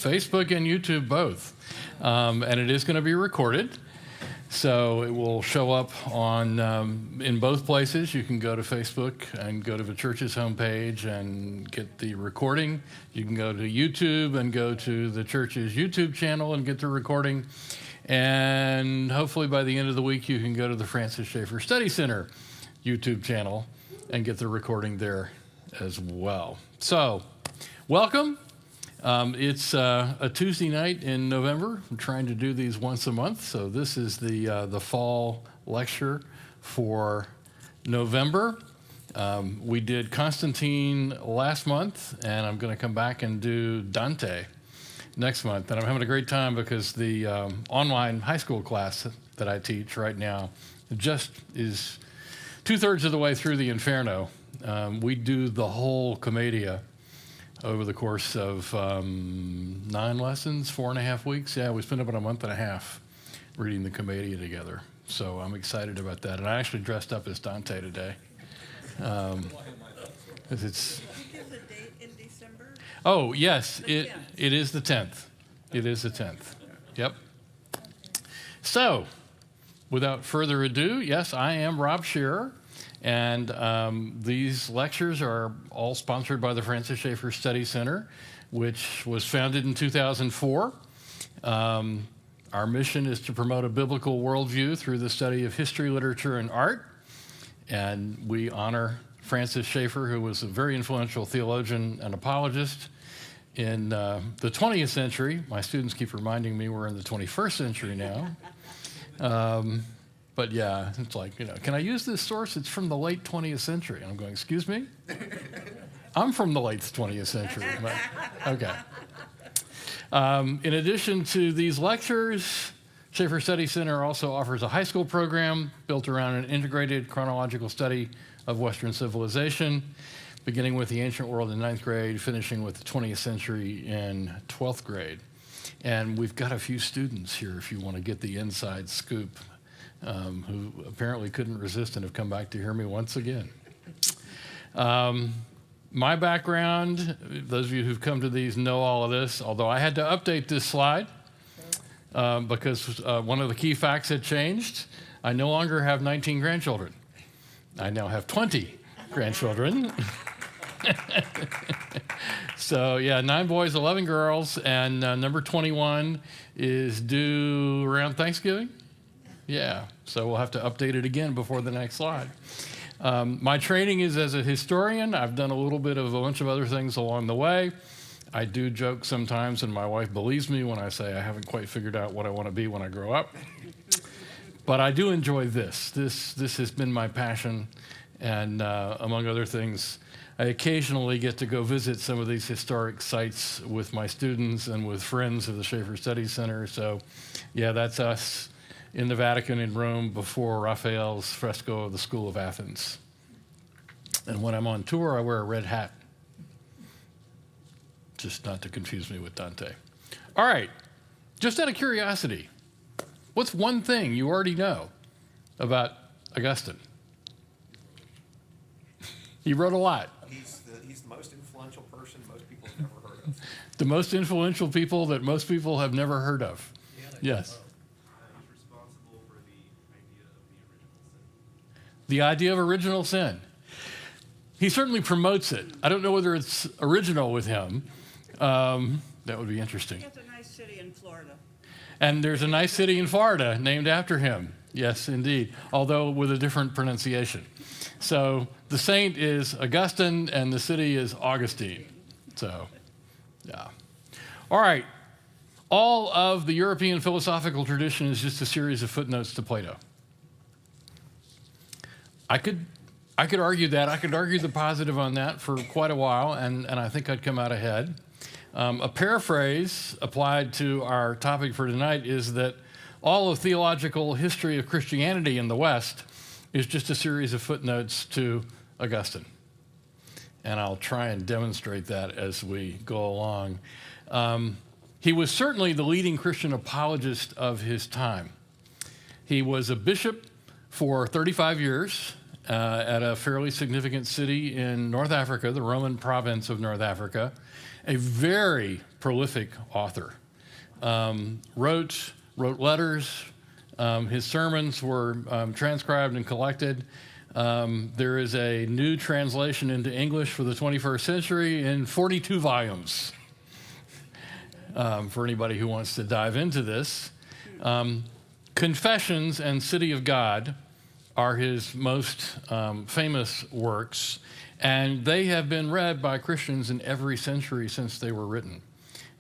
Facebook and YouTube both. And it is going to be recorded. So it will show up on in both places. You can go to Facebook and go to the church's homepage and get the recording. You can go to YouTube and go to the church's YouTube channel and get the recording. And hopefully by the end of the week, you can go to the Francis Schaeffer Study Center YouTube channel and get the recording there as well. So, welcome. It's a Tuesday night in November. I'm trying to do these once a month, so this is the fall lecture for November. We did Constantine last month, and I'm going to come back and do Dante next month. And I'm having a great time because the online high school class that I teach right now just is 2/3 of the way through the Inferno. We do the whole Commedia over the course of 9 lessons, 4.5 weeks. Yeah, we spent about a month and a half reading the Commedia together. So I'm excited about that. And I actually dressed up as Dante today. It's Give the date in December? Oh, yes, it is the 10th. It is the 10th. Yep. So, without further ado, yes, I am Rob Shearer, and these lectures are all sponsored by the Francis Schaeffer Study Center, which was founded in 2004. Our mission is to promote a biblical worldview through the study of history, literature, and art, and we honor Francis Schaeffer, who was a very influential theologian and apologist in the 20th century. My students keep reminding me we're in the 21st century now. But yeah, it's like, can I use this source? It's from the late 20th century. And I'm going, excuse me? I'm from the late 20th century. But, okay. In addition to these lectures, Schaeffer Study Center also offers a high school program built around an integrated chronological study of Western civilization, beginning with the ancient world in 9th grade, finishing with the 20th century in 12th grade. And we've got a few students here, if you want to get the inside scoop, who apparently couldn't resist and have come back to hear me once again. My background, those of you who've come to these know all of this, although I had to update this slide because one of the key facts had changed. I no longer have 19 grandchildren. I now have 20 grandchildren. So yeah, 9 boys, 11 girls, and number 21 is due around Thanksgiving. Yeah, so we'll have to update it again before the next slide. My training is as a historian. I've done a little bit of a bunch of other things along the way. I do joke sometimes, and my wife believes me when I say I haven't quite figured out what I want to be when I grow up. But I do enjoy this. This has been my passion, and among other things, I occasionally get to go visit some of these historic sites with my students and with friends of the Schaeffer Study Center. So, yeah, that's us in the Vatican in Rome before Raphael's fresco of the School of Athens. And when I'm on tour, I wear a red hat, just not to confuse me with Dante. All right, just out of curiosity, what's one thing you already know about Augustine? He wrote a lot. He's the most influential person most people have never heard of. The most influential people that most people have never heard of. Yes. He's responsible for the idea of the original sin. The idea of original sin. He certainly promotes it. I don't know whether it's original with him. That would be interesting. He has a nice city in Florida. And there's a nice city in Florida named after him. Yes, indeed, although with a different pronunciation. So the saint is Augustine and the city is Augustine. So, yeah. All right. All of the European philosophical tradition is just a series of footnotes to Plato. I could argue that. I could argue the positive on that for quite a while, and I think I'd come out ahead. A paraphrase applied to our topic for tonight is that all of theological history of Christianity in the West is just a series of footnotes to Augustine. And I'll try and demonstrate that as we go along. He was certainly the leading Christian apologist of his time. He was a bishop for 35 years at a fairly significant city in North Africa, the Roman province of North Africa, a very prolific author. Wrote letters. His sermons were transcribed and collected. There is a new translation into English for the 21st century in 42 volumes for anybody who wants to dive into this. Confessions and City of God are his most famous works, and they have been read by Christians in every century since they were written.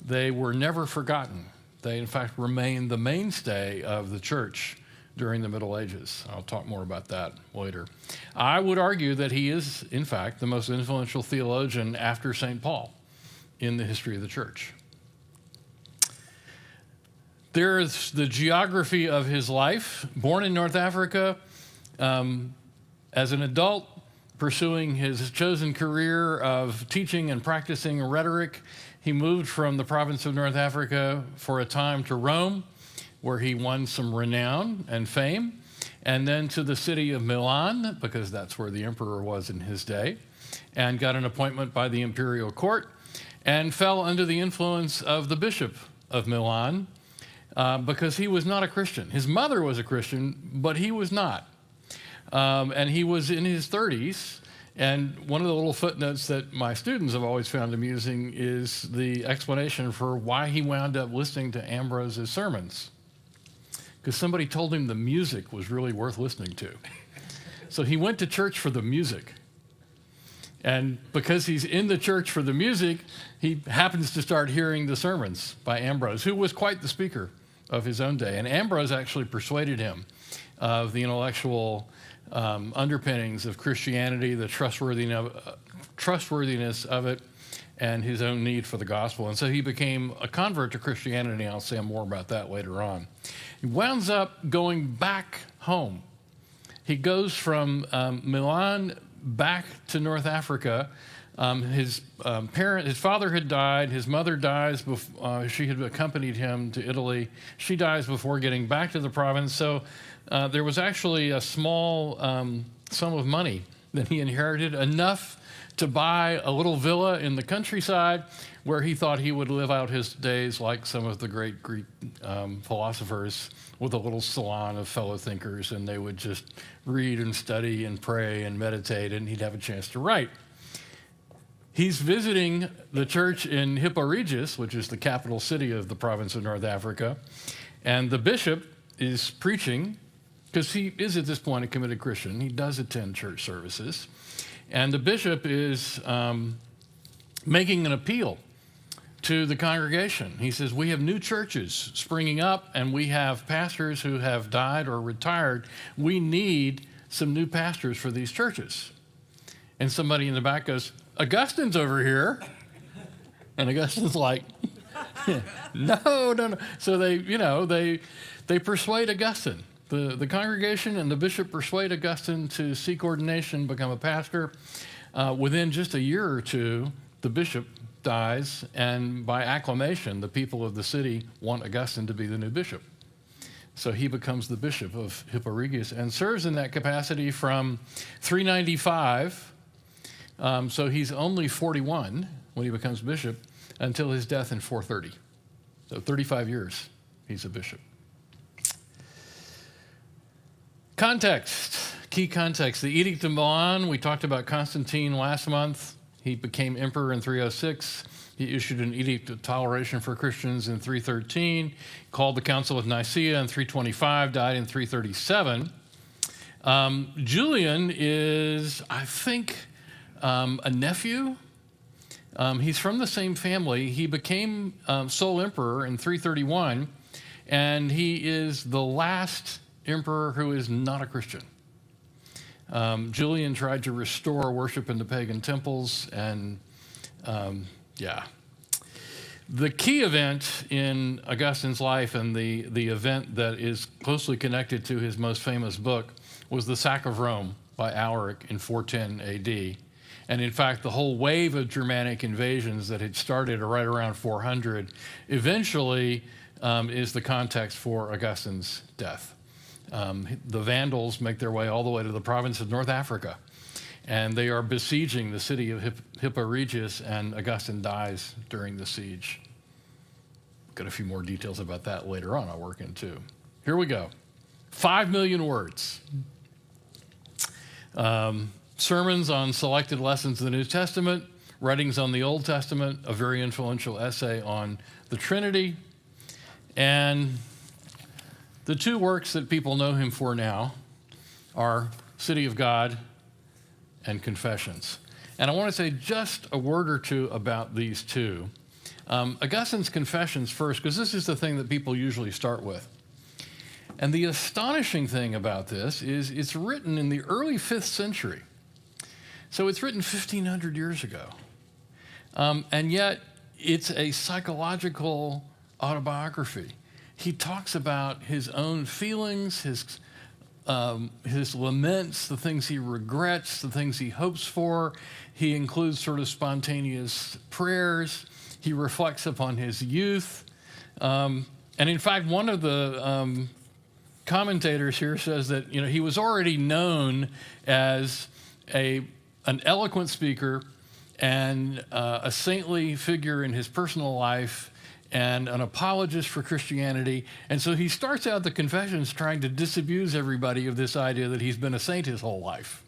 They were never forgotten. They, in fact, remain the mainstay of the church during the Middle Ages. I'll talk more about that later. I would argue that he is, in fact, the most influential theologian after St. Paul in the history of the church. There's the geography of his life. Born in North Africa, as an adult, pursuing his chosen career of teaching and practicing rhetoric, he moved from the province of North Africa for a time to Rome, where he won some renown and fame, and then to the city of Milan, because that's where the emperor was in his day, and got an appointment by the imperial court, and fell under the influence of the bishop of Milan, because he was not a Christian. His mother was a Christian, but he was not. And he was in his 30s. And one of the little footnotes that my students have always found amusing is the explanation for why he wound up listening to Ambrose's sermons. Because somebody told him the music was really worth listening to. So he went to church for the music. And because he's in the church for the music, he happens to start hearing the sermons by Ambrose, who was quite the speaker of his own day. And Ambrose actually persuaded him of the intellectual underpinnings of Christianity, the trustworthiness of it, and his own need for the gospel. And so he became a convert to Christianity. I'll say more about that later on. He winds up going back home. He goes from Milan back to North Africa. His father had died. His mother dies before she had accompanied him to Italy. She dies before getting back to the province. So there was actually a small sum of money that he inherited, enough to buy a little villa in the countryside where he thought he would live out his days like some of the great Greek philosophers, with a little salon of fellow thinkers, and they would just read and study and pray and meditate, and he'd have a chance to write. He's visiting the church in Hippo Regius, which is the capital city of the province of North Africa, and the bishop is preaching, because he is at this point a committed Christian. He does attend church services. And the bishop is making an appeal to the congregation. He says, we have new churches springing up, and we have pastors who have died or retired. We need some new pastors for these churches. And somebody in the back goes, Augustine's over here. And Augustine's like, no. So they persuade Augustine. The congregation and the bishop persuade Augustine to seek ordination, become a pastor. Within just a year or two, the bishop dies, and by acclamation, the people of the city want Augustine to be the new bishop. So he becomes the bishop of Hippo Regius and serves in that capacity from 395. So he's only 41 when he becomes bishop, until his death in 430. So 35 years he's a bishop. Context, key context. The Edict of Milan, we talked about Constantine last month. He became emperor in 306. He issued an edict of toleration for Christians in 313, called the Council of Nicaea in 325, died in 337. Julian is, I think, a nephew. He's from the same family. He became sole emperor in 331, and he is the last emperor who is not a Christian. Julian tried to restore worship in the pagan temples, and The key event in Augustine's life, and the event that is closely connected to his most famous book, was the sack of Rome by Alaric in 410 AD. And in fact, the whole wave of Germanic invasions that had started right around 400 eventually is the context for Augustine's death. The Vandals make their way all the way to the province of North Africa, and they are besieging the city of Hippo Regius, and Augustine dies during the siege. got a few more details about that later on I'll work into. Here we go. 5 million words. Sermons on selected lessons of the New Testament, writings on the Old Testament, a very influential essay on the Trinity, and the two works that people know him for now are City of God and Confessions. And I want to say just a word or two about these two. Augustine's Confessions first, because this is the thing that people usually start with. And the astonishing thing about this is it's written in the early 5th century. So it's written 1,500 years ago. And yet it's a psychological autobiography. He talks about his own feelings, his laments, the things he regrets, the things he hopes for. He includes sort of spontaneous prayers. He reflects upon his youth. And in fact, one of the commentators here says that he was already known as an eloquent speaker and a saintly figure in his personal life and an apologist for Christianity. And so he starts out the Confessions trying to disabuse everybody of this idea that he's been a saint his whole life.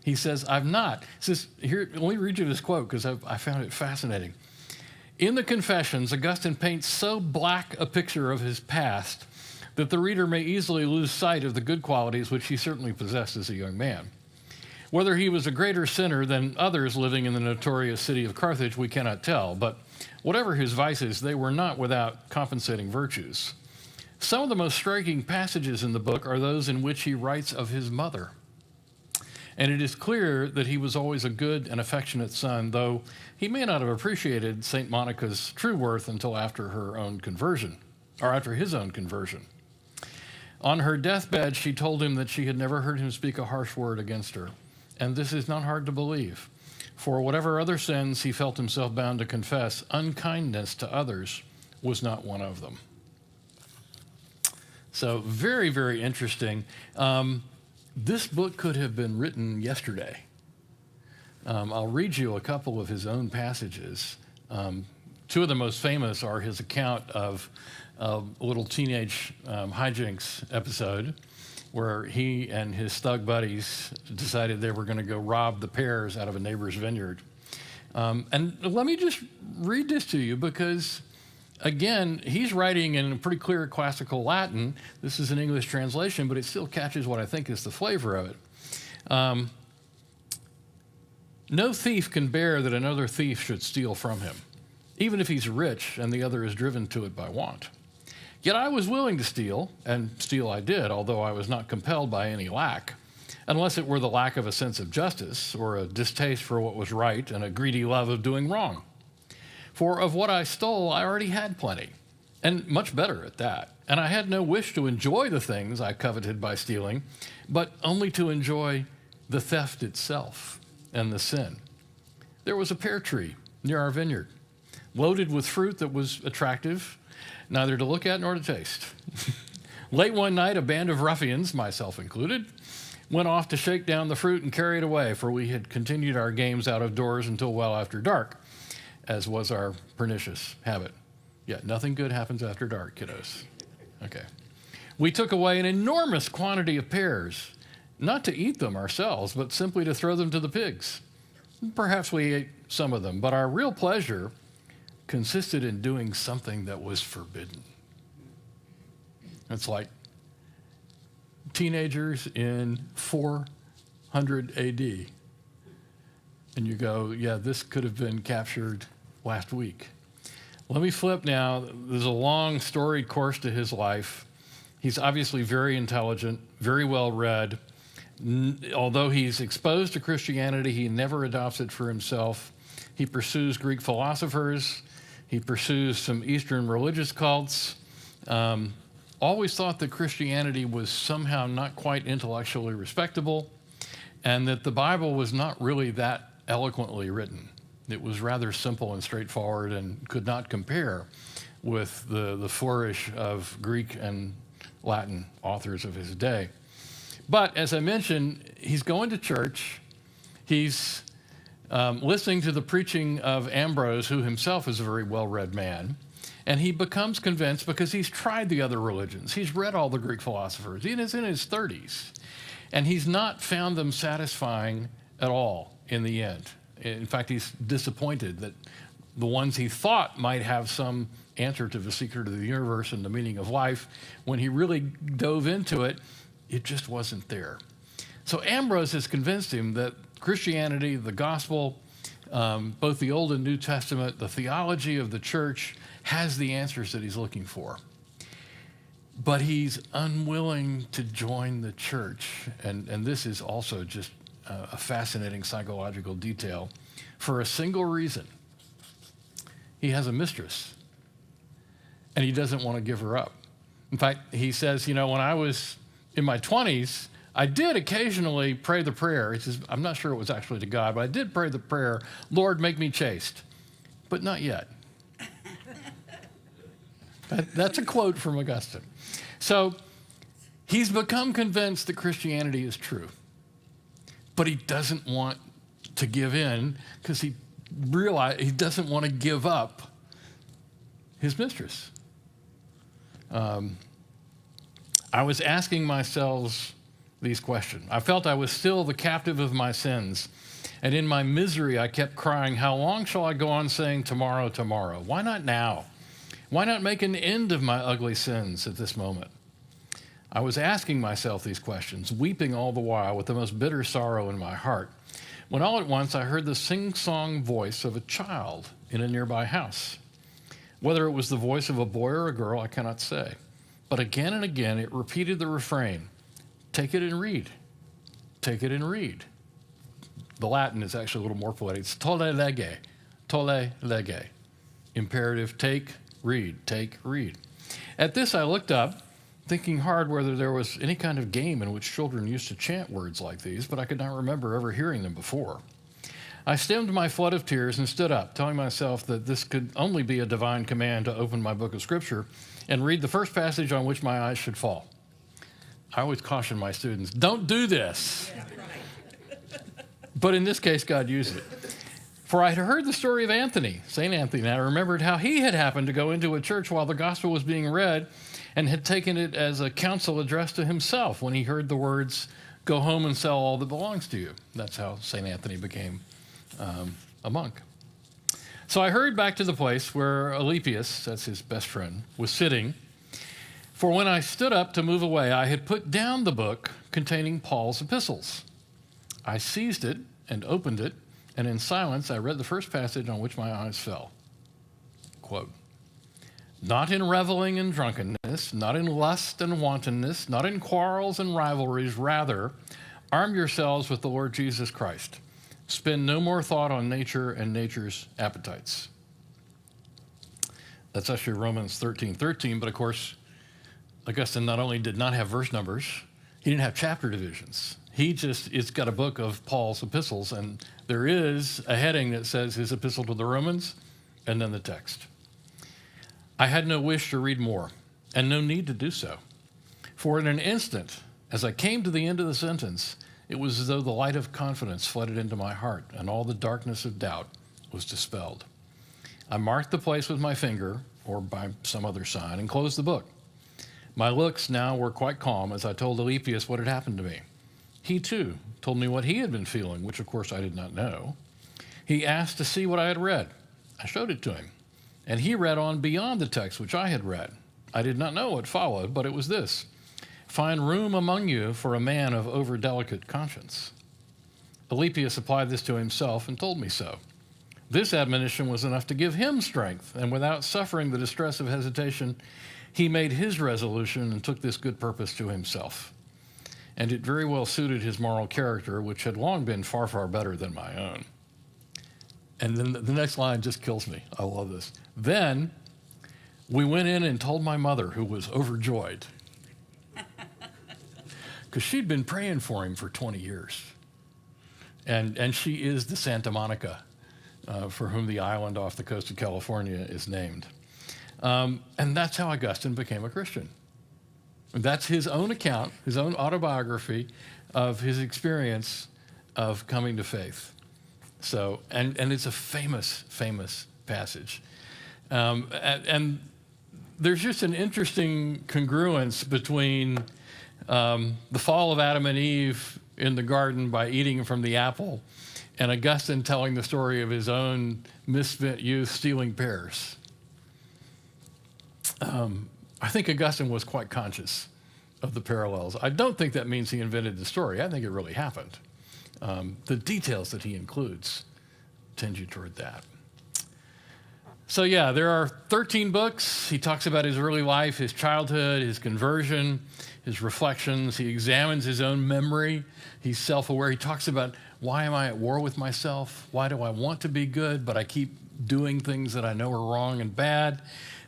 He says, I've not. He says, here, let me read you this quote because I found it fascinating. In the Confessions, Augustine paints so black a picture of his past that the reader may easily lose sight of the good qualities which he certainly possessed as a young man. Whether he was a greater sinner than others living in the notorious city of Carthage, we cannot tell, but whatever his vices, they were not without compensating virtues. Some of the most striking passages in the book are those in which he writes of his mother. And it is clear that he was always a good and affectionate son, though he may not have appreciated St. Monica's true worth until after her own conversion, or after his own conversion. On her deathbed, she told him that she had never heard him speak a harsh word against her. And this is not hard to believe. For whatever other sins he felt himself bound to confess, unkindness to others was not one of them. So very, very interesting. This book could have been written yesterday. I'll read you a couple of his own passages. Two of the most famous are his account of a little teenage hijinks episode where he and his thug buddies decided they were going to go rob the pears out of a neighbor's vineyard. And let me just read this to you because, again, he's writing in pretty clear classical Latin. This is an English translation, but it still catches what I think is the flavor of it. No thief can bear that another thief should steal from him, even if he's rich and the other is driven to it by want. Yet I was willing to steal, and steal I did, although I was not compelled by any lack, unless it were the lack of a sense of justice or a distaste for what was right and a greedy love of doing wrong. For of what I stole, I already had plenty, and much better at that. And I had no wish to enjoy the things I coveted by stealing, but only to enjoy the theft itself and the sin. There was a pear tree near our vineyard, loaded with fruit that was attractive, neither to look at nor to taste. Late one night, a band of ruffians, myself included, went off to shake down the fruit and carry it away, for we had continued our games out of doors until well after dark, as was our pernicious habit. Yeah, nothing good happens after dark, kiddos. Okay. We took away an enormous quantity of pears, not to eat them ourselves, but simply to throw them to the pigs. Perhaps we ate some of them, but our real pleasure consisted in doing something that was forbidden. It's like teenagers in 400 AD. And you go, yeah, this could have been captured last week. Let me flip now. There's a long storied course to his life. He's obviously very intelligent, very well read. Although he's exposed to Christianity, he never adopts it for himself. He pursues Greek philosophers. He pursues some Eastern religious cults. Always thought that Christianity was somehow not quite intellectually respectable, and that the Bible was not really that eloquently written. It was rather simple and straightforward and could not compare with the flourish of Greek and Latin authors of his day. But as I mentioned, he's going to church. He's listening to the preaching of Ambrose, who himself is a very well-read man. And he becomes convinced because he's tried the other religions. He's read all the Greek philosophers. He is in his 30s. And he's not found them satisfying at all in the end. In fact, he's disappointed that the ones he thought might have some answer to the secret of the universe and the meaning of life, when he really dove into it, it just wasn't there. So Ambrose has convinced him that Christianity, the gospel, both the Old and New Testament, the theology of the church has the answers that he's looking for. But he's unwilling to join the church. And this is also just a fascinating psychological detail for a single reason. He has a mistress, and he doesn't want to give her up. In fact, he says, when I was in my 20s, I did occasionally pray the prayer. He says, I'm not sure it was actually to God, but I did pray the prayer, Lord, make me chaste. But not yet. That's a quote from Augustine. So he's become convinced that Christianity is true, but he doesn't want to give in because he doesn't want to give up his mistress. I was asking myself these questions. I felt I was still the captive of my sins, and in my misery I kept crying, how long shall I go on saying tomorrow, tomorrow? Why not now? Why not make an end of my ugly sins at this moment? I was asking myself these questions, weeping all the while with the most bitter sorrow in my heart, when all at once I heard the sing-song voice of a child in a nearby house. Whether it was the voice of a boy or a girl, I cannot say. But again and again it repeated the refrain, take it and read, take it and read. The Latin is actually a little more poetic. It's tolle lege. Imperative, take, read. At this I looked up, thinking hard whether there was any kind of game in which children used to chant words like these, but I could not remember ever hearing them before. I stemmed my flood of tears and stood up, telling myself that this could only be a divine command to open my book of Scripture and read the first passage on which my eyes should fall. I always caution my students, don't do this. Yeah, right. But in this case, God used it. For I had heard the story of Anthony, St. Anthony, and I remembered how he had happened to go into a church while the gospel was being read and had taken it as a counsel addressed to himself when he heard the words, go home and sell all that belongs to you. That's how St. Anthony became a monk. So I hurried back to the place where Alypius, that's his best friend, was sitting. For when I stood up to move away, I had put down the book containing Paul's epistles. I seized it and opened it, and in silence I read the first passage on which my eyes fell. Quote, not in reveling and drunkenness, not in lust and wantonness, not in quarrels and rivalries, rather, arm yourselves with the Lord Jesus Christ. Spend no more thought on nature and nature's appetites. That's actually Romans 13:13, but of course, Augustine not only did not have verse numbers, he didn't have chapter divisions. It's got a book of Paul's epistles, and there is a heading that says his epistle to the Romans, and then the text. I had no wish to read more, and no need to do so. For in an instant, as I came to the end of the sentence, it was as though the light of confidence flooded into my heart, and all the darkness of doubt was dispelled. I marked the place with my finger, or by some other sign, and closed the book. My looks now were quite calm as I told Alypius what had happened to me. He, too, told me what he had been feeling, which, of course, I did not know. He asked to see what I had read. I showed it to him, and he read on beyond the text which I had read. I did not know what followed, but it was this. Find room among you for a man of over-delicate conscience. Alypius applied this to himself and told me so. This admonition was enough to give him strength, and without suffering the distress of hesitation, he made his resolution and took this good purpose to himself. And it very well suited his moral character, which had long been far, far better than my own. And then the next line just kills me. I love this. Then we went in and told my mother, who was overjoyed, because she'd been praying for him for 20 years. And she is the Santa Monica, for whom the island off the coast of California is named. And that's how Augustine became a Christian. That's his own account, his own autobiography of his experience of coming to faith. So, and it's a famous, famous passage. And there's just an interesting congruence between the fall of Adam and Eve in the garden by eating from the apple, and Augustine telling the story of his own misspent youth stealing pears. I think Augustine was quite conscious of the parallels. I don't think that means he invented the story. I think it really happened. The details that he includes tend you toward that. So yeah, there are 13 books. He talks about his early life, his childhood, his conversion, his reflections. He examines his own memory. He's self-aware. He talks about, why am I at war with myself? Why do I want to be good, but I keep doing things that I know are wrong and bad?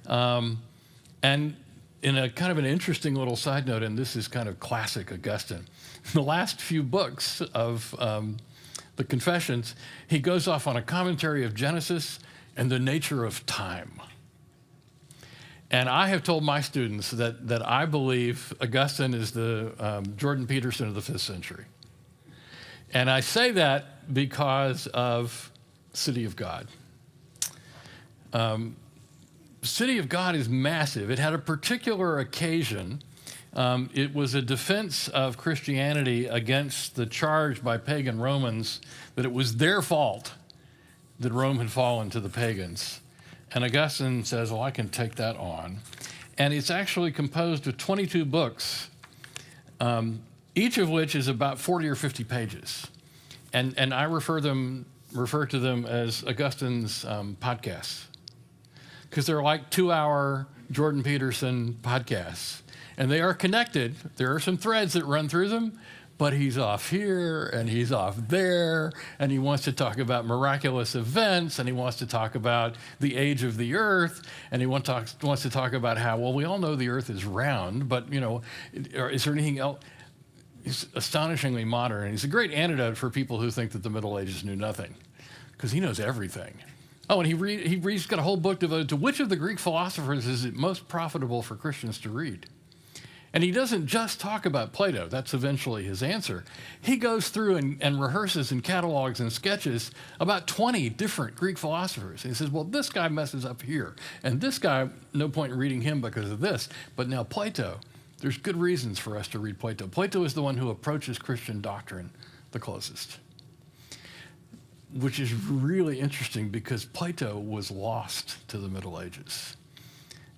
And in a kind of an interesting little side note, and this is kind of classic Augustine, the last few books of the Confessions, he goes off on a commentary of Genesis and the nature of time. And I have told my students that I believe Augustine is the Jordan Peterson of the 5th century. And I say that because of City of God. City of God is massive. It had a particular occasion. It was a defense of Christianity against the charge by pagan Romans that it was their fault that Rome had fallen to the pagans. And Augustine says, well, I can take that on. And it's actually composed of 22 books, each of which is about 40 or 50 pages. And I refer to them as Augustine's podcasts, because they're like 2-hour Jordan Peterson podcasts. And they are connected. There are some threads that run through them, but he's off here and he's off there, and he wants to talk about miraculous events, and he wants to talk about the age of the earth, and he wants to talk about how, well, we all know the earth is round, but, you know, is there anything else? He's astonishingly modern, and he's a great antidote for people who think that the Middle Ages knew nothing, because he knows everything. Oh, and he's got a whole book devoted to which of the Greek philosophers is it most profitable for Christians to read. And he doesn't just talk about Plato. That's eventually his answer. He goes through and rehearses and catalogs and sketches about 20 different Greek philosophers. And he says, well, this guy messes up here. And this guy, no point in reading him because of this. But now Plato, there's good reasons for us to read Plato. Plato is the one who approaches Christian doctrine the closest, which is really interesting because Plato was lost to the Middle Ages.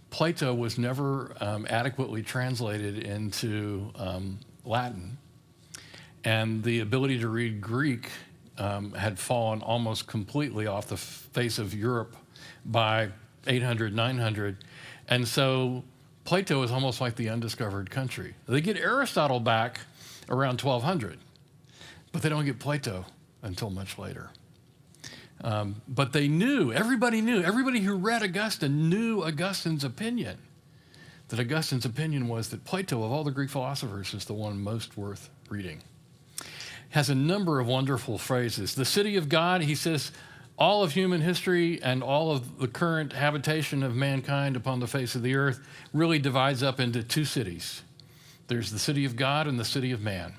Plato was never adequately translated into Latin, and the ability to read Greek had fallen almost completely off the face of Europe by 800, 900, and so Plato is almost like the undiscovered country. They get Aristotle back around 1200, but they don't get Plato until much later. But they knew, everybody who read Augustine knew Augustine's opinion, that Augustine's opinion was that Plato, of all the Greek philosophers, is the one most worth reading. Has a number of wonderful phrases. The city of God, he says, all of human history and all of the current habitation of mankind upon the face of the earth really divides up into two cities. There's the city of God and the city of man.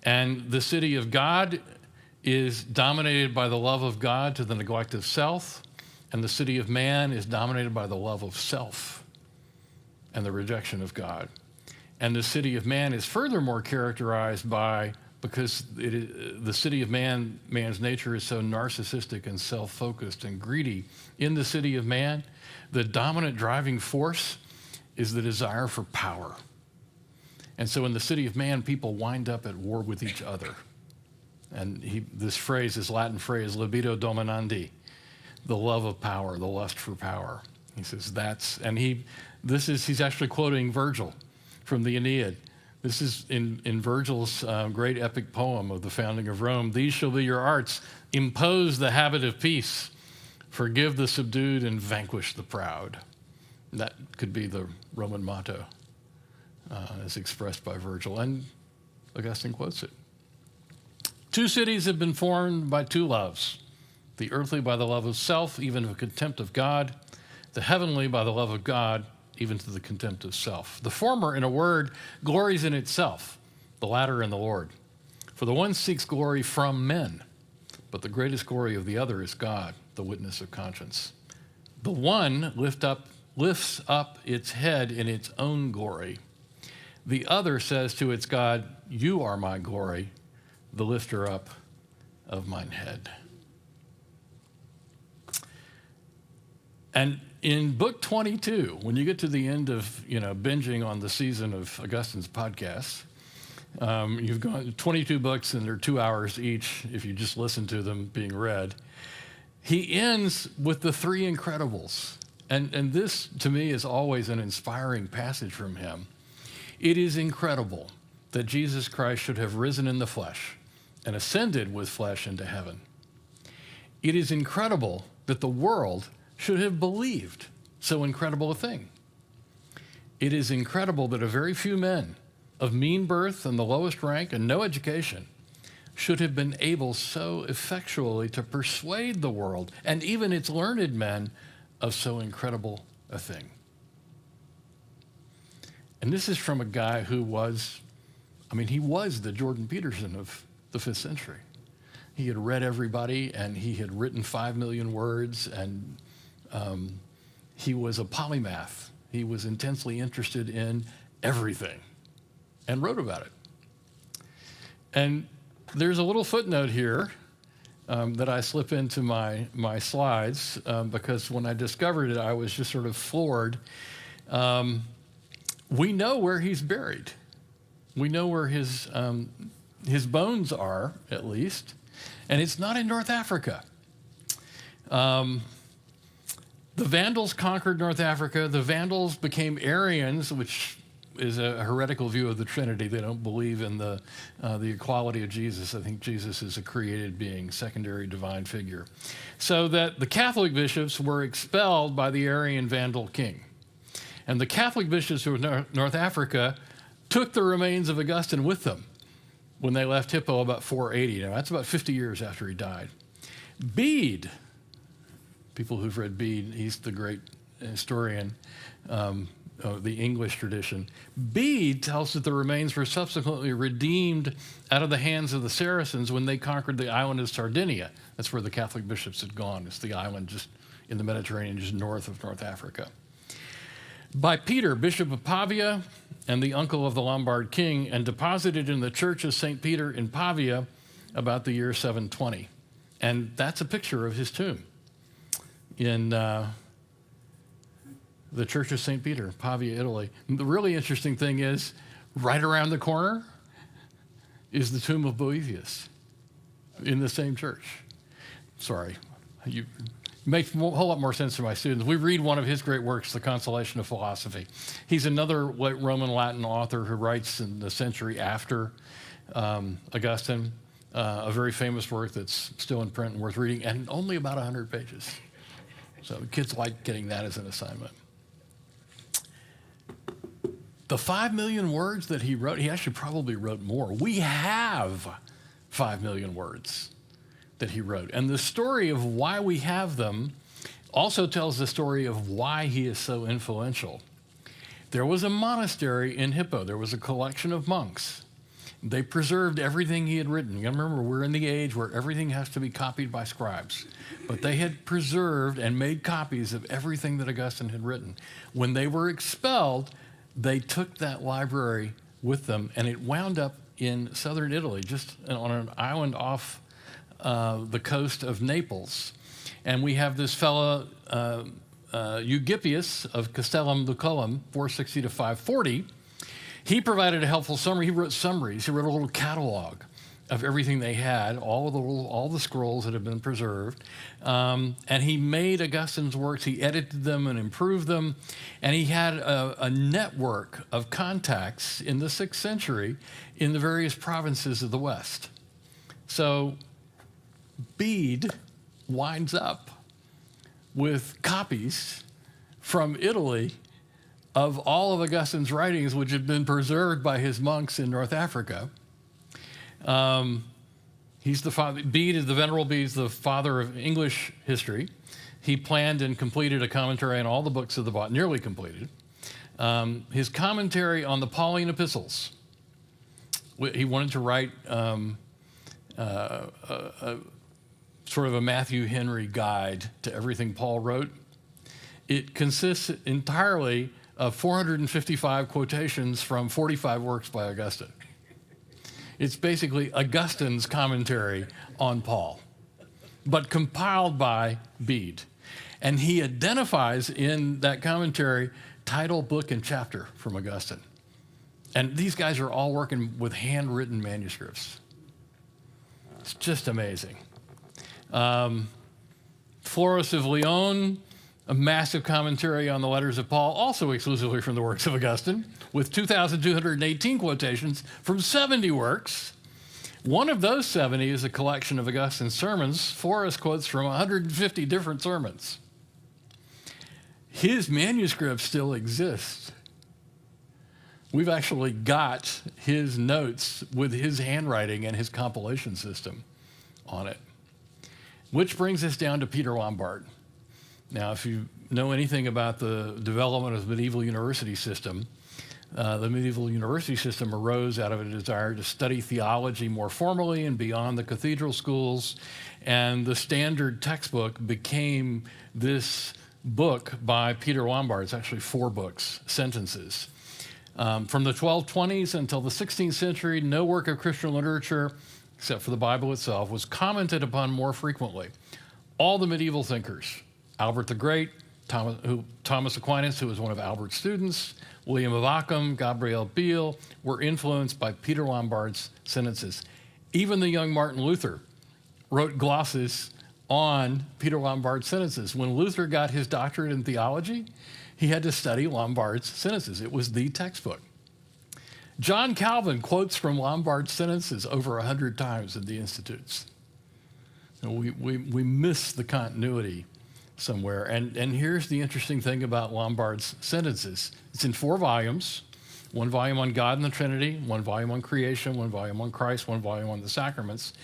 And the city of God is dominated by the love of God to the neglect of self, and the city of man is dominated by the love of self and the rejection of God. And the city of man is furthermore characterized by, because the city of man's nature is so narcissistic and self-focused and greedy, in the city of man, the dominant driving force is the desire for power. And so in the city of man, people wind up at war with each other. And this Latin phrase, libido dominandi, the love of power, the lust for power. He says he's actually quoting Virgil from the Aeneid. This is in Virgil's great epic poem of the founding of Rome. These shall be your arts, impose the habit of peace, forgive the subdued and vanquish the proud. And that could be the Roman motto as expressed by Virgil, and Augustine quotes it. Two cities have been formed by two loves, the earthly by the love of self, even to the contempt of God, the heavenly by the love of God, even to the contempt of self. The former, in a word, glories in itself, the latter in the Lord. For the one seeks glory from men, but the greatest glory of the other is God, the witness of conscience. The one lift up lifts up its head in its own glory. The other says to its God, you are my glory, the lifter up of mine head. And in book 22, when you get to the end of, binging on the season of Augustine's podcasts, you've gone 22 books and they're 2 hours each if you just listen to them being read. He ends with the three incredibles. And this, to me, is always an inspiring passage from him. It is incredible that Jesus Christ should have risen in the flesh and ascended with flesh into heaven. It is incredible that the world should have believed so incredible a thing. It is incredible that a very few men of mean birth and the lowest rank and no education should have been able so effectually to persuade the world and even its learned men of so incredible a thing. And this is from a guy who was the Jordan Peterson of the 5th century. He had read everybody, and he had written 5 million words, and he was a polymath. He was intensely interested in everything and wrote about it. And there's a little footnote here that I slip into my slides because when I discovered it, I was just sort of floored. We know where he's buried. We know where his bones are, at least, and it's not in North Africa. The Vandals conquered North Africa. The Vandals became Arians, which is a heretical view of the Trinity. They don't believe in the equality of Jesus. I think Jesus is a created being, secondary divine figure. So that the Catholic bishops were expelled by the Arian Vandal king. And the Catholic bishops of North Africa took the remains of Augustine with them when they left Hippo about 480. Now, that's about 50 years after he died. Bede, people who've read Bede, he's the great historian of the English tradition. Bede tells that the remains were subsequently redeemed out of the hands of the Saracens when they conquered the island of Sardinia. That's where the Catholic bishops had gone. It's the island just in the Mediterranean, just north of North Africa. By Peter, Bishop of Pavia and the uncle of the Lombard king, and deposited in the church of St. Peter in Pavia about the year 720. And that's a picture of his tomb in the Church of St. Peter, Pavia, Italy. And the really interesting thing is, right around the corner is the tomb of Boethius in the same church. Sorry, makes a whole lot more sense to my students. We read one of his great works, The Consolation of Philosophy. He's another Roman Latin author who writes in the century after Augustine, a very famous work that's still in print and worth reading, and only about 100 pages. So kids like getting that as an assignment. The 5 million words that he wrote, he actually probably wrote more. We have 5 million words that he wrote. And the story of why we have them also tells the story of why he is so influential. There was a monastery in Hippo. There was a collection of monks. They preserved everything he had written. You remember, we're in the age where everything has to be copied by scribes. But they had preserved and made copies of everything that Augustine had written. When they were expelled, they took that library with them, and it wound up in southern Italy, just on an island off the coast of Naples. And we have this fellow, Eugippius of Castellum Luculum, 460 to 540. He provided a helpful summary. He wrote summaries. He wrote a little catalog of everything they had, all the scrolls that had been preserved. And he made Augustine's works. He edited them and improved them. And he had a network of contacts in the 6th century in the various provinces of the West. So Bede winds up with copies from Italy of all of Augustine's writings, which had been preserved by his monks in North Africa. He's the father. Bede is the Venerable Bede, is the father of English history. He planned and completed a commentary on all the books of the Bible, nearly completed. His commentary on the Pauline epistles. He wanted to write sort of a Matthew Henry guide to everything Paul wrote. It consists entirely of 455 quotations from 45 works by Augustine. It's basically Augustine's commentary on Paul, but compiled by Bede. And he identifies in that commentary title, book, and chapter from Augustine. And these guys are all working with handwritten manuscripts. It's just amazing. Florus of Lyon, a massive commentary on the letters of Paul, also exclusively from the works of Augustine, with 2,218 quotations from 70 works. One of those 70 is a collection of Augustine's sermons. Florus quotes from 150 different sermons. His manuscript still exists. We've actually got his notes with his handwriting and his compilation system on it. Which brings us down to Peter Lombard. Now, if you know anything about the development of the medieval university system, the medieval university system arose out of a desire to study theology more formally and beyond the cathedral schools, and the standard textbook became this book by Peter Lombard. It's actually 4 books, Sentences. From the 1220s until the 16th century, no work of Christian literature, except for the Bible itself, was commented upon more frequently. All the medieval thinkers, Albert the Great, Thomas Aquinas, who was one of Albert's students, William of Ockham, Gabriel Biel, were influenced by Peter Lombard's sentences. Even the young Martin Luther wrote glosses on Peter Lombard's sentences. When Luther got his doctorate in theology, he had to study Lombard's sentences. It was the textbook. John Calvin quotes from Lombard's sentences over 100 times in the Institutes. And we miss the continuity somewhere. And here's the interesting thing about Lombard's sentences. It's in 4 volumes, 1 volume on God and the Trinity, 1 volume on creation, 1 volume on Christ, 1 volume on the sacraments.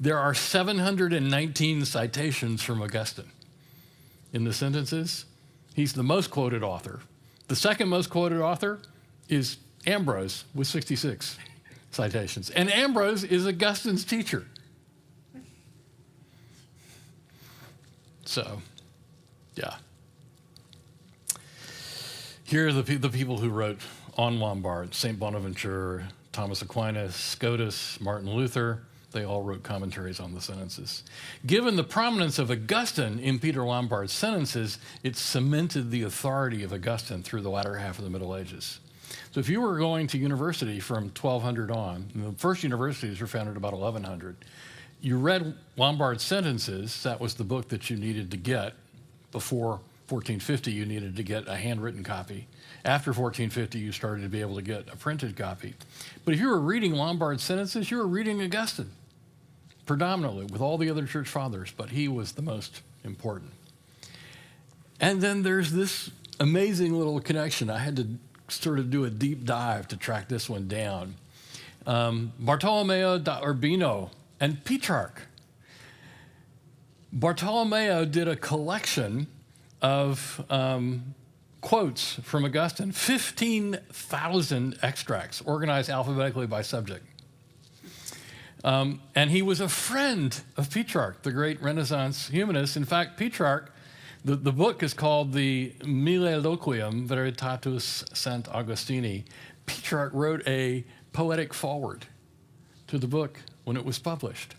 There are 719 citations from Augustine in the sentences. He's the most quoted author. The second most quoted author is Ambrose with 66 citations. And Ambrose is Augustine's teacher. So, yeah. Here are the people who wrote on Lombard: St. Bonaventure, Thomas Aquinas, Scotus, Martin Luther. They all wrote commentaries on the sentences. Given the prominence of Augustine in Peter Lombard's sentences, it cemented the authority of Augustine through the latter half of the Middle Ages. So if you were going to university from 1200 on, and the first universities were founded about 1100, you read Lombard's sentences. That was the book that you needed to get. Before 1450, you needed to get a handwritten copy. After 1450, you started to be able to get a printed copy. But if you were reading Lombard's sentences, you were reading Augustine, predominantly, with all the other church fathers, but he was the most important. And then there's this amazing little connection. I had to sort of do a deep dive to track this one down. Bartolomeo da Urbino and Petrarch. Bartolomeo did a collection of quotes from Augustine, 15,000 extracts organized alphabetically by subject. And he was a friend of Petrarch, the great Renaissance humanist. In fact, Petrarch, the book is called the Mililoquium Veritatis Sant Augustini. Petrarch wrote a poetic foreword to the book when it was published.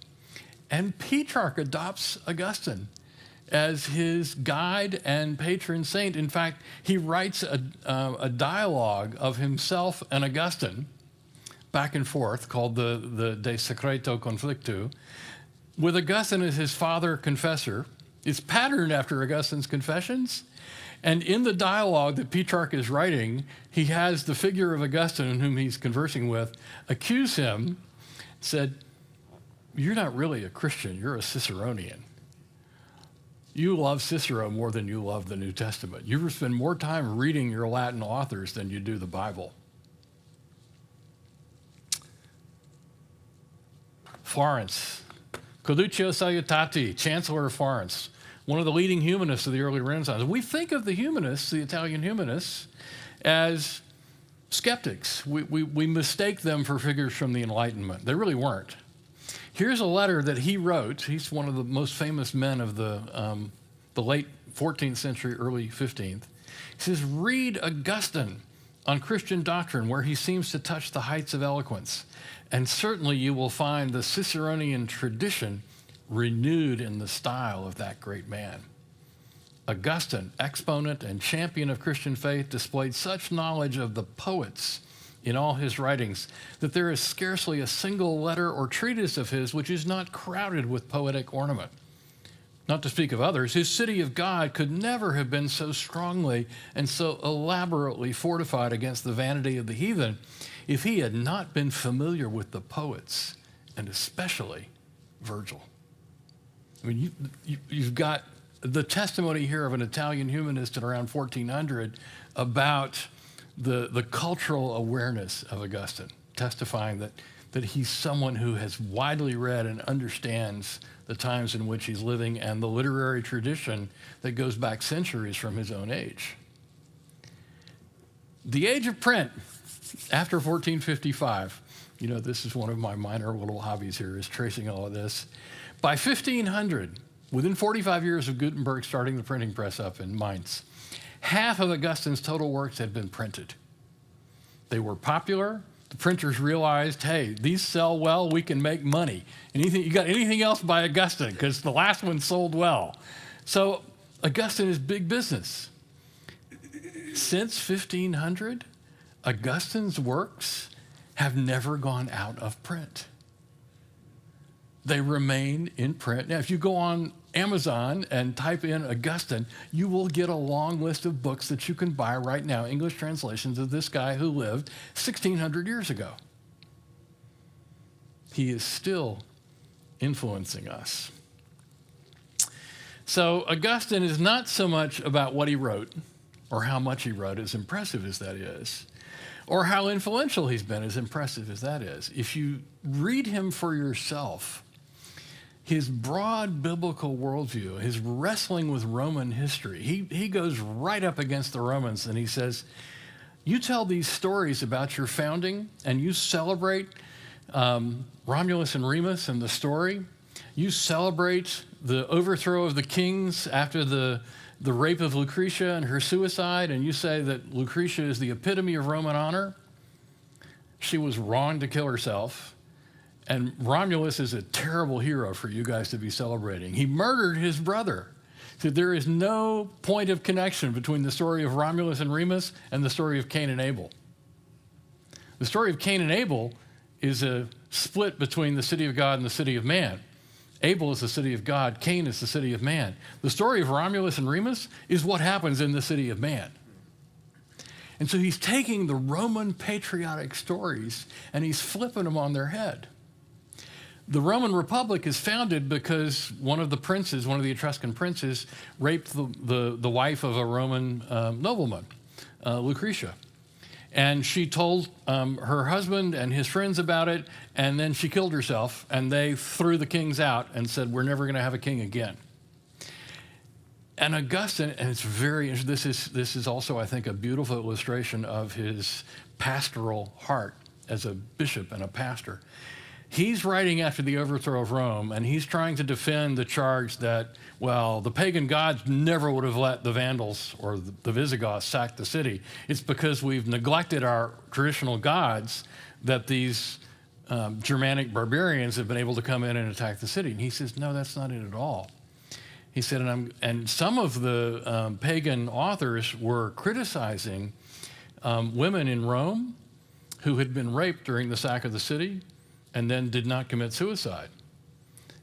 And Petrarch adopts Augustine as his guide and patron saint. In fact, he writes a dialogue of himself and Augustine back and forth called the De Secreto Conflictu, with Augustine as his father confessor. It's patterned after Augustine's Confessions. And in the dialogue that Petrarch is writing, he has the figure of Augustine, whom he's conversing with, accuse him, said, "You're not really a Christian, you're a Ciceronian. You love Cicero more than you love the New Testament. You spend more time reading your Latin authors than you do the Bible." Florence. Coluccio Salutati, Chancellor of Florence, one of the leading humanists of the early Renaissance. We think of the humanists, the Italian humanists, as skeptics. We mistake them for figures from the Enlightenment. They really weren't. Here's a letter that he wrote. He's one of the most famous men of the late 14th century, early 15th. He says, read Augustine on Christian doctrine, where he seems to touch the heights of eloquence. And certainly you will find the Ciceronian tradition renewed in the style of that great man. Augustine, exponent and champion of Christian faith, displayed such knowledge of the poets in all his writings that there is scarcely a single letter or treatise of his which is not crowded with poetic ornament. Not to speak of others, his city of God could never have been so strongly and so elaborately fortified against the vanity of the heathen if he had not been familiar with the poets, and especially Virgil. I mean, you've got the testimony here of an Italian humanist in around 1400 about the cultural awareness of Augustine, testifying that he's someone who has widely read and understands the times in which he's living and the literary tradition that goes back centuries from his own age. The age of print, after 1455, this is one of my minor little hobbies here, is tracing all of this. By 1500, within 45 years of Gutenberg starting the printing press up in Mainz, half of Augustine's total works had been printed. They were popular. The printers realized, hey, these sell well, we can make money. You got anything else by Augustine? Because the last one sold well. So Augustine is big business. Since 1500, Augustine's works have never gone out of print. They remain in print. Now, if you go on Amazon and type in Augustine, you will get a long list of books that you can buy right now, English translations of this guy who lived 1,600 years ago. He is still influencing us. So Augustine is not so much about what he wrote or how much he wrote, as impressive as that is, or how influential he's been, as impressive as that is. If you read him for yourself, his broad biblical worldview, his wrestling with Roman history, he goes right up against the Romans and he says, you tell these stories about your founding and you celebrate Romulus and Remus and the story. You celebrate the overthrow of the kings after the rape of Lucretia and her suicide, and you say that Lucretia is the epitome of Roman honor. She was wrong to kill herself. And Romulus is a terrible hero for you guys to be celebrating. He murdered his brother. So there is no point of connection between the story of Romulus and Remus and the story of Cain and Abel. The story of Cain and Abel is a split between the city of God and the city of man. Abel is the city of God. Cain is the city of man. The story of Romulus and Remus is what happens in the city of man. And so he's taking the Roman patriotic stories and he's flipping them on their head. The Roman Republic is founded because one of the Etruscan princes, raped the wife of a Roman nobleman, Lucretia. And she told her husband and his friends about it, and then she killed herself, and they threw the kings out and said, we're never going to have a king again. And Augustine, and it's very interesting, this is also, I think, a beautiful illustration of his pastoral heart as a bishop and a pastor. He's writing after the overthrow of Rome, and he's trying to defend the charge that, well, the pagan gods never would have let the Vandals or the Visigoths sack the city. It's because we've neglected our traditional gods that these Germanic barbarians have been able to come in and attack the city. And he says, no, that's not it at all. He said, and some of the pagan authors were criticizing women in Rome who had been raped during the sack of the city and then did not commit suicide.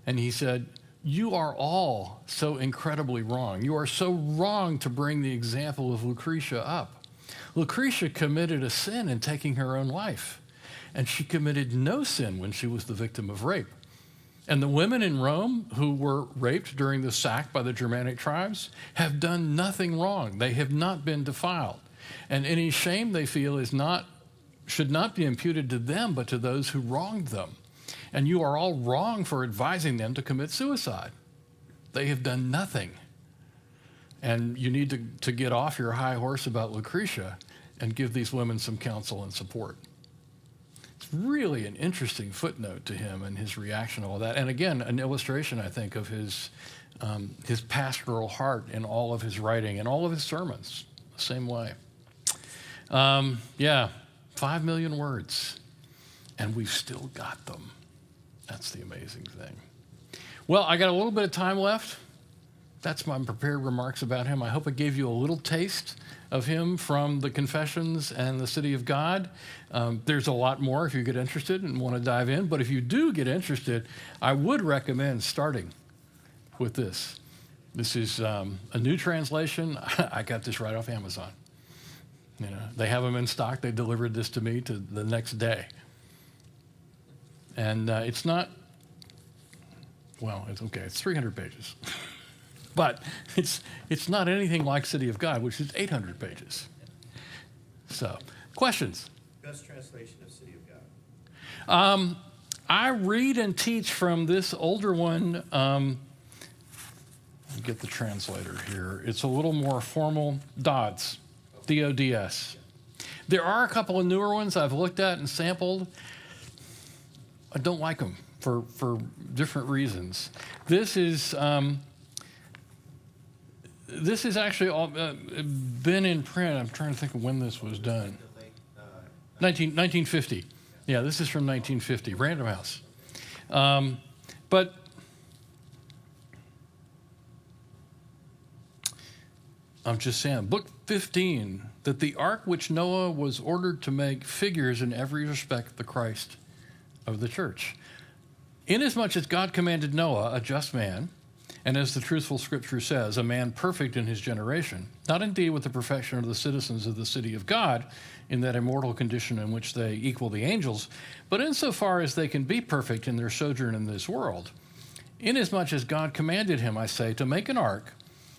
And he said, you are all so incredibly wrong. You are so wrong to bring the example of Lucretia up. Lucretia committed a sin in taking her own life, and she committed no sin when she was the victim of rape. And the women in Rome who were raped during the sack by the Germanic tribes have done nothing wrong. They have not been defiled. And any shame they feel should not be imputed to them, but to those who wronged them. And you are all wrong for advising them to commit suicide. They have done nothing. And you need to get off your high horse about Lucretia and give these women some counsel and support. It's really an interesting footnote to him and his reaction to all that. And again, an illustration, I think, of his his pastoral heart in all of his writing and all of his sermons, the same way. 5 million words, and we've still got them. That's the amazing thing. Well, I got a little bit of time left. That's my prepared remarks about him. I hope it gave you a little taste of him from the Confessions and the City of God. There's a lot more if you get interested and want to dive in, but if you do get interested, I would recommend starting with this. This is a new translation. I got this right off Amazon. You know, they have them in stock. They delivered this to me to the next day. And it's not, well, it's okay. It's 300 pages. But it's not anything like City of God, which is 800 pages. So, questions? Best translation of City of God. I read and teach from this older one. Let me get the translator here. It's a little more formal. Dodds, D-O-D-S. There are a couple of newer ones I've looked at and sampled. I don't like them for different reasons. This is actually all, been in print. I'm trying to think of when this was done. 1950. Yeah, this is from 1950, Random House. But I'm just saying, book 15, that the ark which Noah was ordered to make figures in every respect the Christ of the church. Inasmuch as God commanded Noah, a just man, and as the truthful scripture says, a man perfect in his generation, not indeed with the perfection of the citizens of the city of God, in that immortal condition in which they equal the angels, but insofar as they can be perfect in their sojourn in this world. Inasmuch as God commanded him, I say, to make an ark,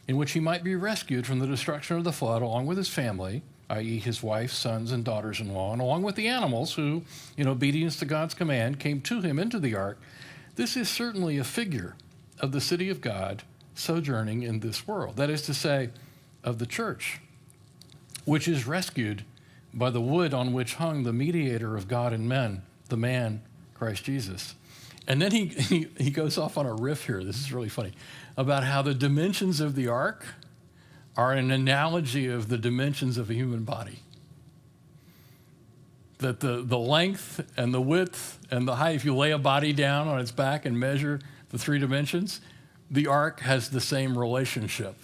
in which he might be rescued from the destruction of the flood, along with his family, i.e. his wife, sons, and daughters-in-law, and along with the animals who, in obedience to God's command, came to him into the ark. This is certainly a figure of the city of God sojourning in this world. That is to say, of the church, which is rescued by the wood on which hung the mediator of God and men, the man, Christ Jesus. And then he goes off on a riff here. This is really funny, about how the dimensions of the ark are an analogy of the dimensions of a human body. That the length and the width and the height, if you lay a body down on its back and measure the three dimensions, the ark has the same relationship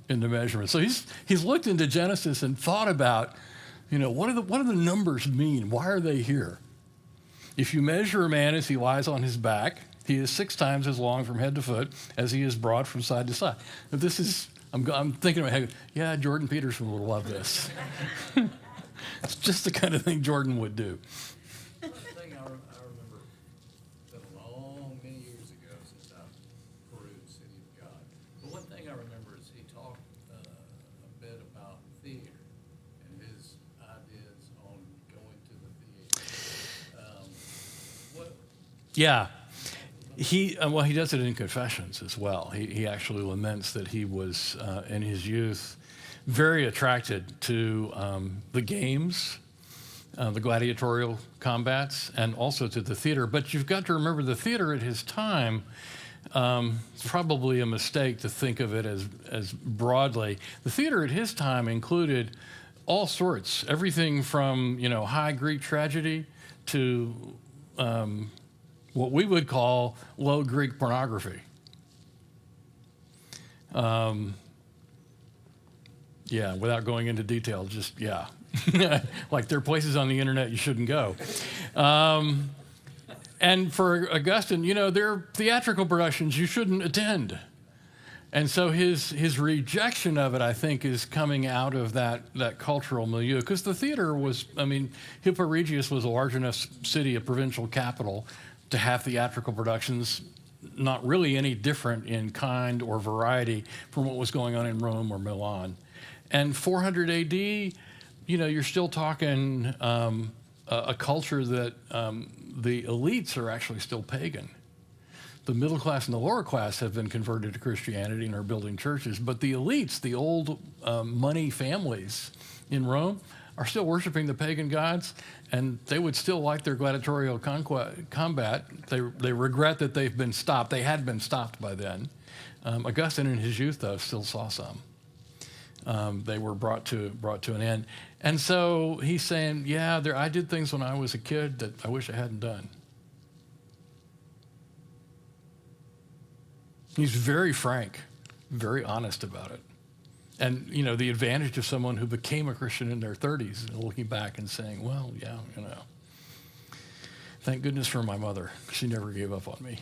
in the measurement. So he's looked into Genesis and thought about, what do the numbers mean? Why are they here? If you measure a man as he lies on his back, he is 6 times as long from head to foot as he is broad from side to side. Now this is, I'm thinking in my head, yeah, Jordan Peterson would love this. It's just the kind of thing Jordan would do. One thing I remember, it's been many years ago since I perused City of God. But one thing I remember is he talked a bit about theater and his ideas on going to the theater. Yeah. He does it in Confessions as well. He actually laments that he was, in his youth, very attracted to the games, the gladiatorial combats, and also to the theater. But you've got to remember the theater at his time, it's probably a mistake to think of it as broadly. The theater at his time included all sorts, everything from, high Greek tragedy to what we would call low Greek pornography. Yeah, without going into detail, just, yeah. Like there are places on the internet you shouldn't go. And for Augustine, there are theatrical productions you shouldn't attend. And so his rejection of it, I think, is coming out of that cultural milieu. Because the theater was, Hippo Regius was a large enough city, a provincial capital, to have theatrical productions, not really any different in kind or variety from what was going on in Rome or Milan. And 400 AD, you're still talking a culture that the elites are actually still pagan. The middle class and the lower class have been converted to Christianity and are building churches, but the elites, the old money families in Rome, are still worshiping the pagan gods, and they would still like their gladiatorial combat. They regret that they've been stopped. They had been stopped by then. Augustine in his youth, though, still saw some. They were brought to an end. And so he's saying, yeah, I did things when I was a kid that I wish I hadn't done. He's very frank, very honest about it. And, the advantage of someone who became a Christian in their 30s, looking back and saying, well, yeah, thank goodness for my mother. She never gave up on me.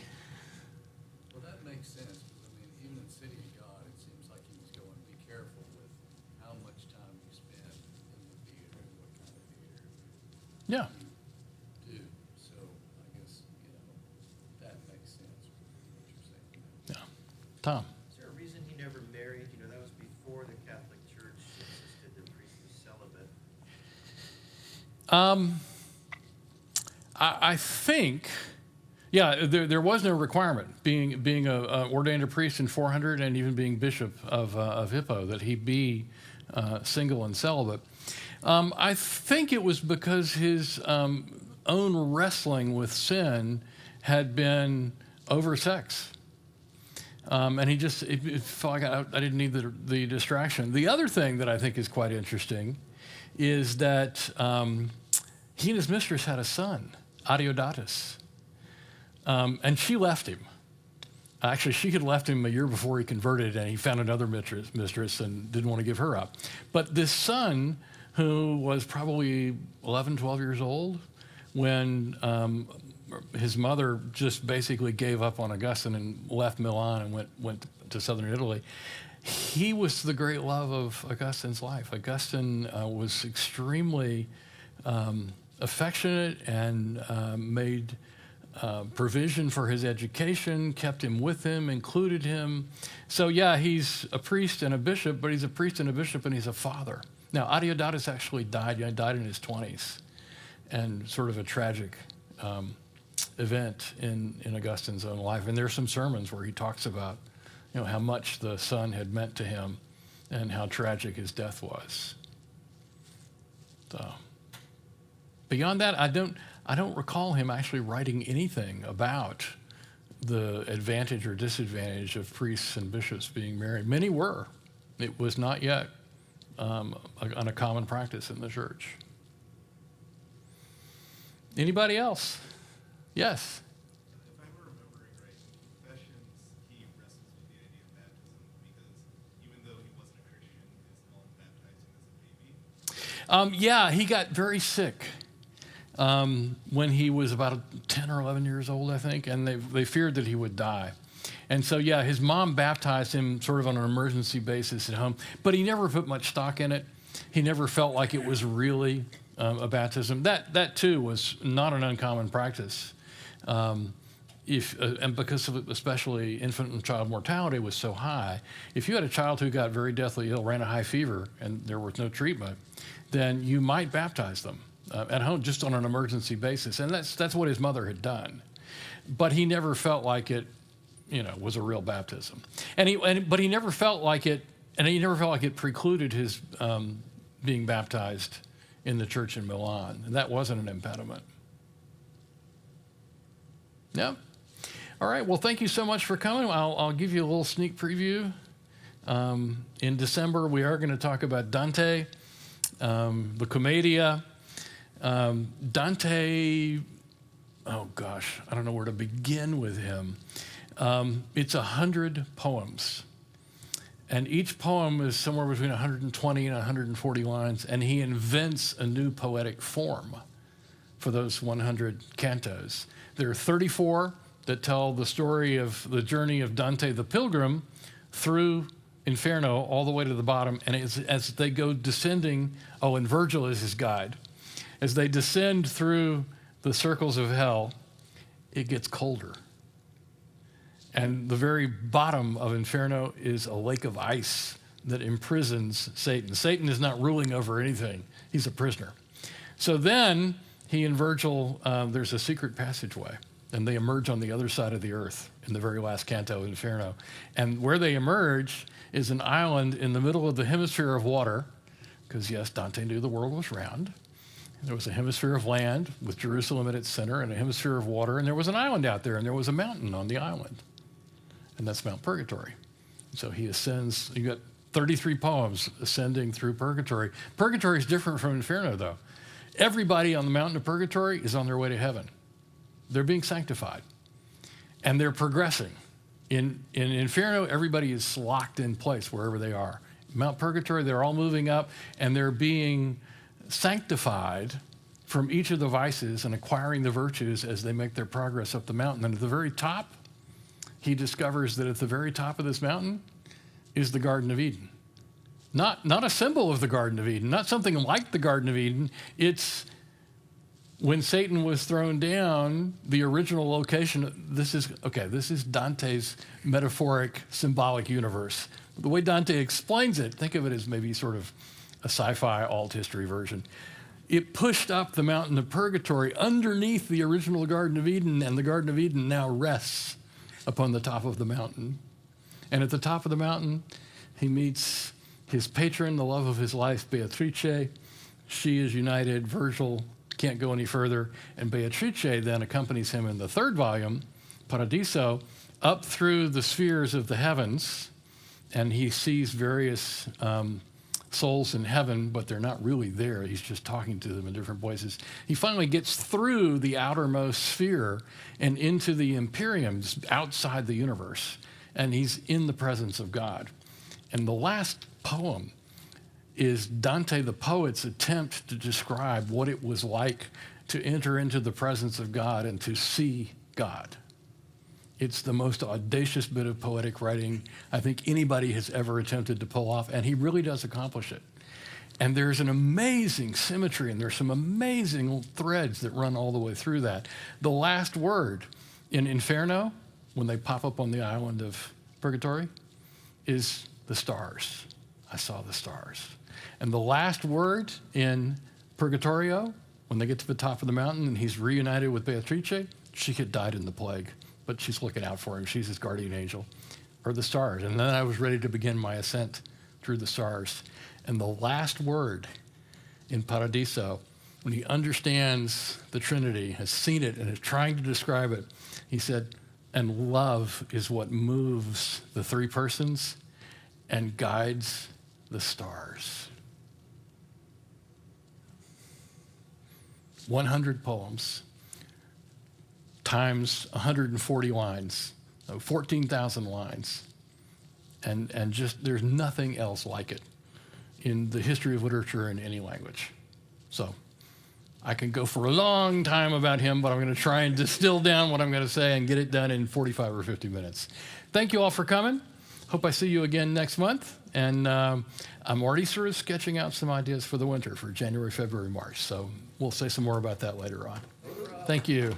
Well, that makes sense, because, even in City of God, it seems like he was going, be careful with how much time you spend in the theater and what kind of theater Yeah. you do. So I guess, that makes sense, what you're saying. Yeah. Tom? Is there a reason he never married? That was before the Catholic Church insisted that priests be celibate. I think, there was no requirement, being a ordained a priest in 400 and even being bishop of Hippo, that he be single and celibate. I think it was because his own wrestling with sin had been over sex. And he just it felt like I didn't need the distraction. The other thing that I think is quite interesting is that he and his mistress had a son, Adeodatus. And she left him. Actually, she had left him a year before he converted, and he found another mistress and didn't want to give her up. But this son, who was probably 11, 12 years old, when his mother just basically gave up on Augustine and left Milan and went to southern Italy, he was the great love of Augustine's life. Augustine was extremely affectionate and made provision for his education, kept him with him, included him. So he's a priest and a bishop, but he's a priest and a bishop and he's a father. Now, Adeodatus actually died. He died in his 20s, and sort of a tragic event in Augustine's own life. And there's some sermons where he talks about, how much the son had meant to him and how tragic his death was. So, beyond that, I don't recall him actually writing anything about the advantage or disadvantage of priests and bishops being married. Many were. It was not yet a common practice in the church. Anybody else? Yes. If I'm remembering right, in Confessions, he wrestles with the idea of baptism because even though he wasn't a Christian, his mom baptized him as a baby. He got very sick when he was about 10 or 11 years old, I think, and they feared that he would die. And so, his mom baptized him sort of on an emergency basis at home, but he never put much stock in it. He never felt like it was really a baptism. That too was not an uncommon practice. And because of especially infant and child mortality was so high, if you had a child who got very deathly ill, ran a high fever, and there was no treatment, then you might baptize them at home just on an emergency basis. And that's what his mother had done. But he never felt like it, was a real baptism. But he never felt like it, and he never felt like it precluded his being baptized in the church in Milan. And that wasn't an impediment. Yeah. All right. Well, thank you so much for coming. I'll give you a little sneak preview. In December, we are going to talk about Dante, the Commedia. Dante, oh gosh, I don't know where to begin with him. It's 100 poems. And each poem is somewhere between 120 and 140 lines, and he invents a new poetic form for those 100 cantos. There are 34 that tell the story of the journey of Dante the Pilgrim through Inferno all the way to the bottom, and as they go descending, and Virgil is his guide. As they descend through the circles of hell, it gets colder. And the very bottom of Inferno is a lake of ice that imprisons Satan. Satan is not ruling over anything. He's a prisoner. So then he and Virgil, there's a secret passageway, and they emerge on the other side of the earth in the very last canto of Inferno. And where they emerge is an island in the middle of the hemisphere of water, because yes, Dante knew the world was round. There was a hemisphere of land with Jerusalem at its center and a hemisphere of water, and there was an island out there, and there was a mountain on the island. And that's Mount Purgatory. So he ascends. You got 33 poems ascending through purgatory. Purgatory is different from Inferno, though. Everybody on the mountain of purgatory is on their way to heaven. They're being sanctified, and they're progressing. In Inferno, everybody is locked in place wherever they are. Mount Purgatory, they're all moving up, and they're being sanctified from each of the vices and acquiring the virtues as they make their progress up the mountain. And at the very top, he discovers that at the very top of this mountain is the Garden of Eden. Not a symbol of the Garden of Eden, not something like the Garden of Eden. It's when Satan was thrown down, the original location. This is Dante's metaphoric, symbolic universe. The way Dante explains it, think of it as maybe sort of a sci-fi alt history version. It pushed up the mountain of purgatory underneath the original Garden of Eden, and the Garden of Eden now rests upon the top of the mountain. And at the top of the mountain, he meets his patron, the love of his life, Beatrice. She is united. Virgil can't go any further. And Beatrice then accompanies him in the third volume, Paradiso, up through the spheres of the heavens. And he sees various souls in heaven, but they're not really there. He's just talking to them in different voices. He finally gets through the outermost sphere and into the empyreans outside the universe. And he's in the presence of God. And the last poem is Dante the poet's attempt to describe what it was like to enter into the presence of God and to see God. It's the most audacious bit of poetic writing I think anybody has ever attempted to pull off, and he really does accomplish it. And there's an amazing symmetry, and there's some amazing threads that run all the way through that. The last word in Inferno, when they pop up on the island of Purgatory, is the stars. I saw the stars. And the last word in Purgatorio, when they get to the top of the mountain and he's reunited with Beatrice, she had died in the plague, but she's looking out for him. She's his guardian angel, or the stars. And then I was ready to begin my ascent through the stars. And the last word in Paradiso, when he understands the Trinity, has seen it and is trying to describe it, he said, and love is what moves the three persons and guides the stars. 100 poems times 140 lines, 14,000 lines. And just there's nothing else like it in the history of literature in any language. So I can go for a long time about him, but I'm going to try and distill down what I'm going to say and get it done in 45 or 50 minutes. Thank you all for coming. Hope I see you again next month. And I'm already sort of sketching out some ideas for the winter, for January, February, March. So we'll say some more about that later on. Thank you.